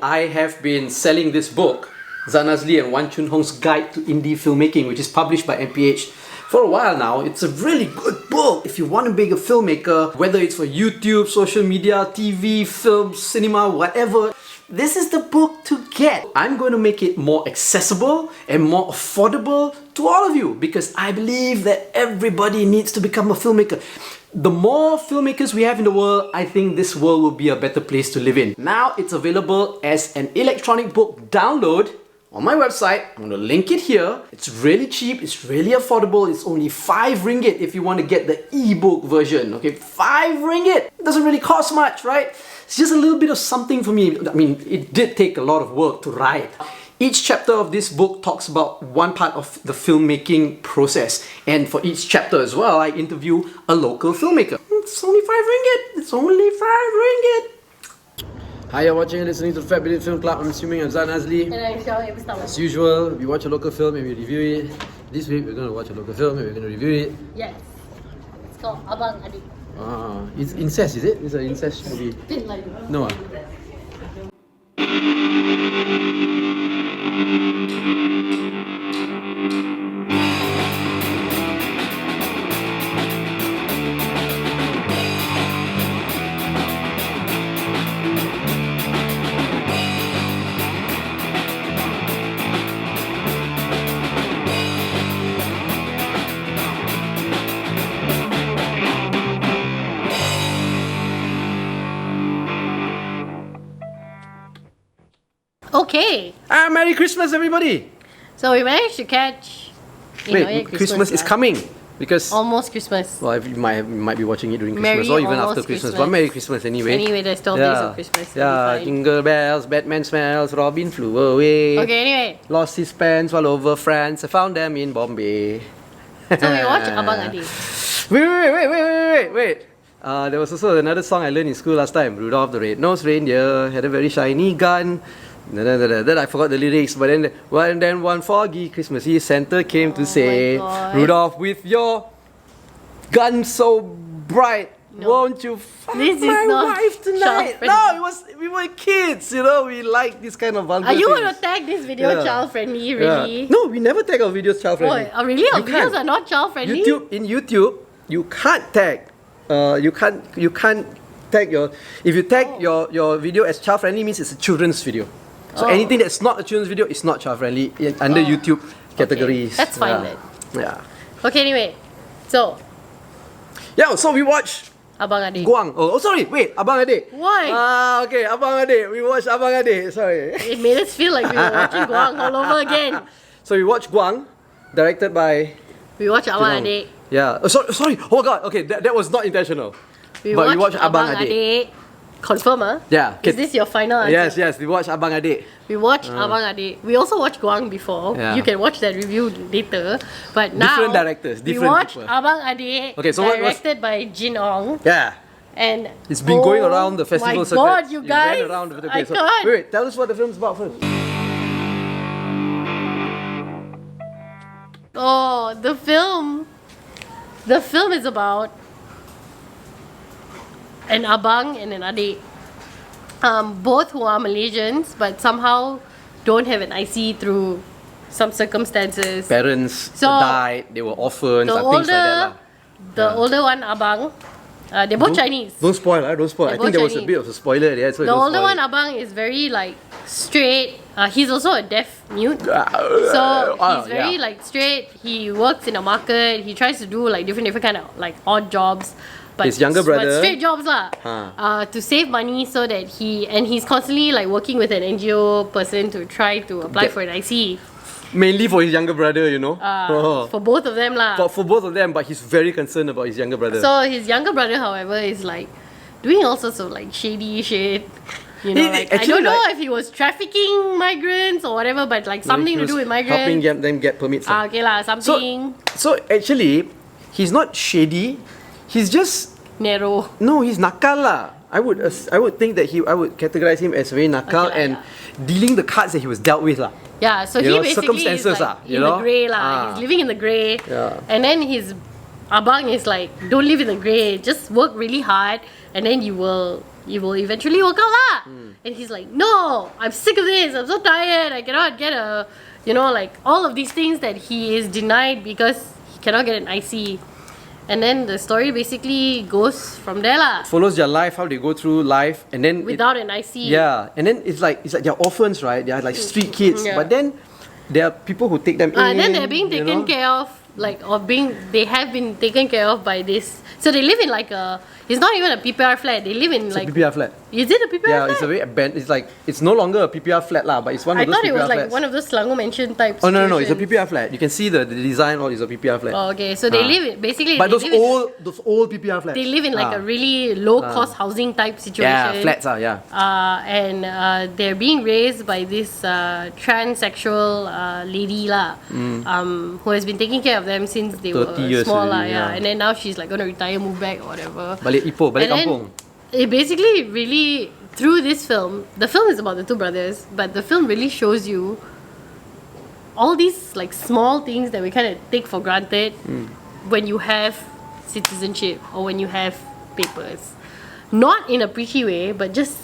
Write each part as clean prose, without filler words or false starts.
I have been selling this book, Zanazli and Wan Chun Hong's Guide to Indie Filmmaking, which is published by MPH for a while now. It's a really good book if you want to be a filmmaker, whether it's for YouTube, social media, TV, film, cinema, whatever. This is the book to get. I'm going to make it more accessible and more affordable to all of you because I believe that everybody needs to become a filmmaker. The more filmmakers we have in the world, I think this world will be a better place to live in. Now it's available as an electronic book download on my website. I'm going to link it here. It's really cheap, it's really affordable. It's only 5 ringgit if you want to get the ebook version. Okay, 5 ringgit. It doesn't really cost much, right? It's just a little bit of something for me. I mean, it did take a lot of work to write. Each chapter of this book talks about one part of the filmmaking process. And for each chapter as well, I interview a local filmmaker. It's only 5 ringgit. It's only 5 ringgit. Hi, you're watching and listening to the Bidin Film Club. I'm assuming I'm Zanazli. And I'm Shao. As usual, we watch a local film and we review it. This week we're going to watch a local film and we're going to review it. Yes. It's called Abang Adik. It's incest, is it? It's an incest movie. No. Okay. Merry Christmas, everybody! So we managed to catch. Wait, Christmas is coming because almost Christmas. well, you might be watching it during Merry Christmas or even after almost Christmas. Christmas. But Merry Christmas anyway. Anyway, there's 12 days of Christmas. It'll be Yeah, fine. jingle bells, Batman smells, Robin flew away. Okay. Anyway, Lost his pants all over France. I found them in Bombay. so we watched Abang Adik. Wait. There was also another song I learned in school last time. Rudolph the Red-Nosed Reindeer had a very shiny gun. Then I forgot the lyrics, but then one foggy Christmas Eve, Santa came to say, God. Rudolph, with your gun so bright, won't you fuck This is my not wife tonight? child-friendly. No, we were kids, you know, we like this kind of vulgar Are you things. going to tag this video Yeah. child friendly? Yeah. Really? No, we never tag our videos child friendly. Oh, really? Our You videos can't. are not child friendly? In YouTube, you can't tag. You can't tag your. If you tag your video as child friendly, means it's a children's video. So anything that's not a children's video is not child friendly under YouTube categories. Okay. That's fine then. Yeah. Okay. Anyway, so So we watched Abang Adik. Guang. Oh, sorry. Wait, Abang Adik. Why? Okay, Abang Adik. We watched Abang Adik. Sorry. It made us feel like we were watching Guang all over again. So we watched Guang, directed by. We watched Abang Adik. Yeah. Oh, sorry. Oh God. Okay, that was not intentional. We But we watched watched Abang Adik. Confirm, huh? Yeah. Is this your final answer? Yes. We watched Abang Adik. We watched Abang Adik. We also watched Guang before. Yeah. You can watch that review later. But now Different directors, we different watched people. Abang Adik, Okay, so what was- directed by Jin Ong. Yeah. And It's been going around the festival my circuit. God, you guys! Went around the I place. can't. Wait, tell us what the film's about first. Oh, the film. The film is about an abang and an adik. Both who are Malaysians but somehow don't have an IC through some circumstances. Parents So, died, they were orphans, The things like that. older one, abang, they're both Chinese. Don't spoil, don't spoil. They're I think both there was a Chinese. bit of a spoiler there. So The older one, abang, is very like straight. He's also a deaf mute. So he's very like straight. He works in a market. He tries to do like different kind of like odd jobs. But His younger but brother- straight jobs lah. To save money so that he's constantly like working with an NGO person to try to apply for an IC. Mainly for his younger brother, you know. For both of them lah. But for both of them, but he's very concerned about his younger brother. So his younger brother, however, is like doing all sorts of like shady shit. You know, like I actually, don't know like- if he was trafficking migrants or whatever, but like something He to do was with migrants. helping them get permits. Okay lah, something So actually, he's not shady. He's just narrow. no. He's nakal lah. I would think that I would categorize him as very nakal Okay lah, and dealing the cards that he was dealt with lah. Yeah, so You he know, basically is circumstances like lah, you in know? the grey lah. Ah. He's living in the grey. Yeah. And then his abang is like, don't live in the grey. Just work really hard, and then you will you will eventually work out lah. And he's like, no, I'm sick of this. I'm so tired. I cannot get a, like all of these things that he is denied because he cannot get an IC. And then the story basically goes from there lah. Follows their life, how they go through life, and then Without an IC. Yeah, and then it's like they're orphans, right? They're like street kids, but then there are people who take them in. And then they're being taken care of, they have been taken care of by this. So they live in like it's not even a PPR flat. They live in It's like a PPR flat. Is it a PPR flat? Yeah, it's a very it's like it's no longer a PPR flat lah, but it's one of I those thought PPR it was like flats. one of those Selangor mansion type. Oh no, it's a situations. PPR flat. You can see the design all is a PPR flat. Oh, okay, so they live basically. But they those live old PPR flats. They live in like a really low cost housing type situation. Yeah, flats are and they're being raised by this transsexual lady lah, who has been taking care of them since they were 30 years small lah. already, Yeah, and then now she's like gonna retire, move back or whatever. Balik Ipoh, balik And then kampung. it basically really, through this film, the film is about the two brothers, but the film really shows you all these like small things that we kind of take for granted when you have citizenship or when you have papers. Not in a preachy way, but just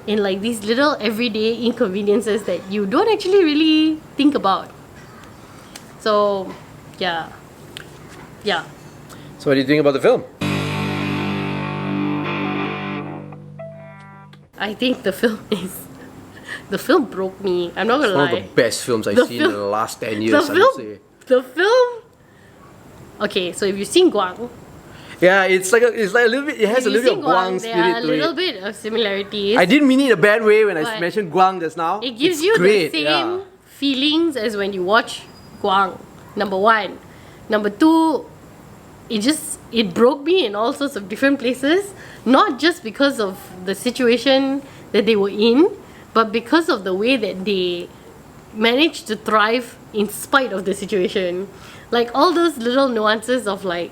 in like these little everyday inconveniences that you don't actually really think about. So, yeah. So what do you think about the film? I think the film broke me. I'm not gonna It's one lie. of the best films I've The seen in film- the last 10 the years, I would film, say. the film. Okay, so if you've seen Guang, Yeah, it's like a little bit. It has a if you've little bit seen of Guang there spirit are a to little it. bit of similarities. I didn't mean it in a bad way when I But mentioned Guang just now. It gives It's you great, the same yeah. feelings as when you watch Guang. Number one. Number two, it broke me in all sorts of different places. Not just because of the situation that they were in, but because of the way that they managed to thrive in spite of the situation. Like all those little nuances of like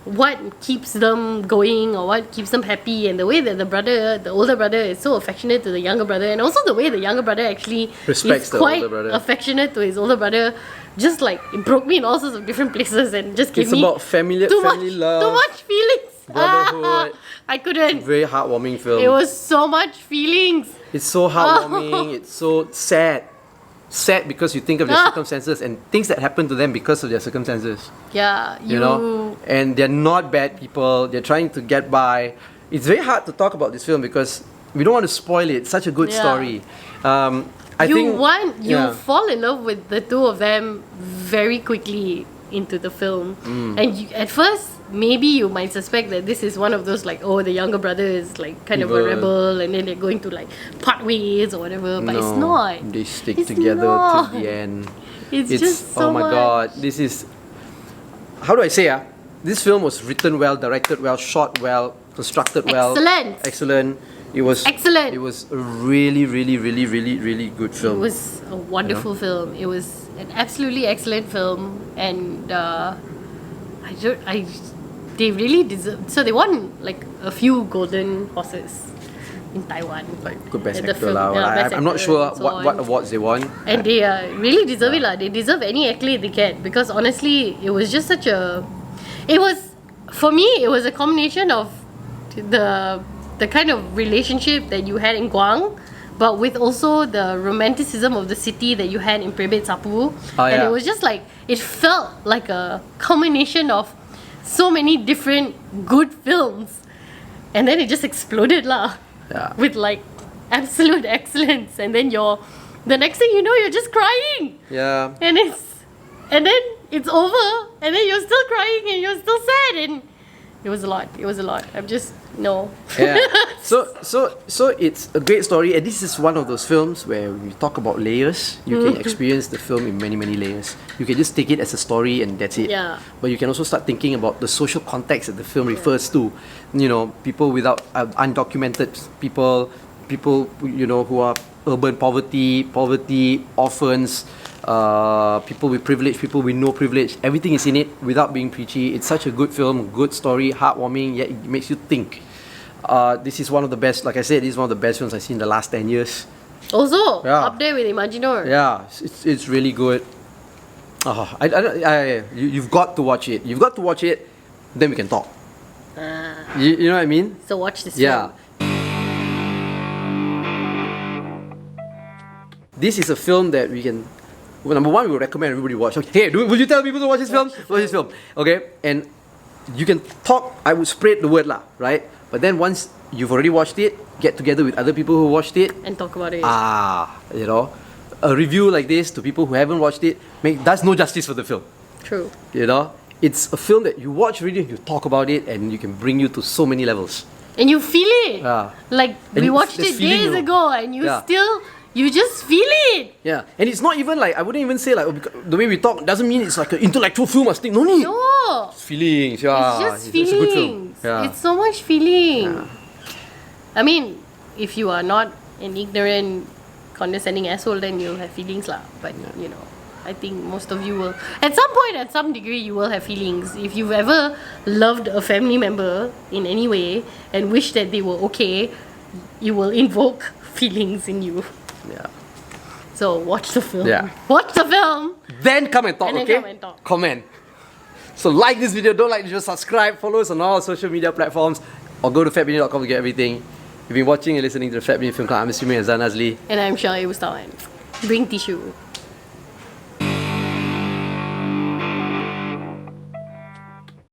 what keeps them going or what keeps them happy, and the way that the older brother is so affectionate to the younger brother, and also the way the younger brother actually Respects is the quite older brother. affectionate to his older brother. Just like it broke me in all sorts of different places and just gave It's me about family too love, much feelings. brotherhood. I couldn't. Very heartwarming film. It was so much feelings. It's so heartwarming. It's so sad. Sad because you think of their circumstances and things that happen to them because of their circumstances. Yeah, You know? And they're not bad people. They're trying to get by. It's very hard to talk about this film because we don't want to spoil it. It's such a good Yeah. story. I you think yeah. fall in love with the two of them very quickly into the film, and at first maybe you might suspect that this is one of those like, oh, the younger brother is like kind of a Evil. rebel and then they're going to like part ways or whatever, but it's No, not. They stick It's together not. to the end. It's just so oh my much. god, this is, how do I say this film was written well, directed well, shot well, constructed well. Excellent. It was Excellent. It was a really, really, really, really, really good It film. was a wonderful film. It was an absolutely excellent film, and they really deserve. So they won like a few golden horses in Taiwan. Like good best At the actor film, lah. yeah, best I'm not actor sure and so what on. awards they won. And they really deserve it lah. They deserve any accolade they get, because honestly, it was just such a. It was, for me, it was a combination of the kind of relationship that you had in Guang, but with also the romanticism of the city that you had in Prebet Sapu. Oh, And yeah. it was just like, it felt like a combination of so many different good films, and then it just exploded lah. Yeah. With like absolute excellence, and then the next thing you know, you're just crying, Yeah. and then it's over, and then you're still crying and you're still sad, and it was a lot. I'm just no. Yeah. So it's a great story, and this is one of those films where we talk about layers. You can experience the film in many, many layers. You can just take it as a story and that's it. Yeah. But you can also start thinking about the social context that the film refers to. You know, people without undocumented people who are urban poverty, orphans. People with privilege, people with no privilege, everything is in it without being preachy. It's such a good film, good story, heartwarming, yet it makes you think. This is one of the best, like I said, this is one of the best films I've seen in the last 10 years. Also, Yeah. up there with Imaginor. Yeah, it's really good. You've got to watch it. You've got to watch it, then we can talk. You know what I mean? So watch this Yeah. film. This is a film that we can. Well, number one, we will recommend everybody watch. Okay, hey, will you tell people to watch this film? Watch this film. Okay, and you can talk. I would spread the word lah, right? But then once you've already watched it, get together with other people who watched it And talk about it. you know, a review like this to people who haven't watched it does no justice for the film. True. You know, it's a film that you watch really, and you talk about it, and you can bring you to so many levels. And you feel it. Yeah. Like And we watched there's it feeling, days you know. ago, and you Yeah. you just feel it. Yeah, and it's not even like, I wouldn't even say like, the way we talk doesn't mean it's like an intellectual film or thing. No need. No. It's feelings. Yeah, It's just it's a good film. feelings. Yeah. It's so much feeling. I mean, if you are not an ignorant, condescending asshole, then you'll have feelings lah. But you know, I think most of you will, at some point, at some degree, you will have feelings. If you've ever loved a family member in any way and wish that they were okay, you will invoke feelings in you. Yeah. So watch the film. Yeah. Watch the film. Then come and talk, And then okay? come and talk. Comment. So like this video, don't like this video, subscribe, follow us on all social media platforms, or go to fatbidin.com to get everything. You've been watching and listening to the Fat Bidin Film Club. I'm Simi and Zanazli. And I'm Shai Ustawan. Bring tissue.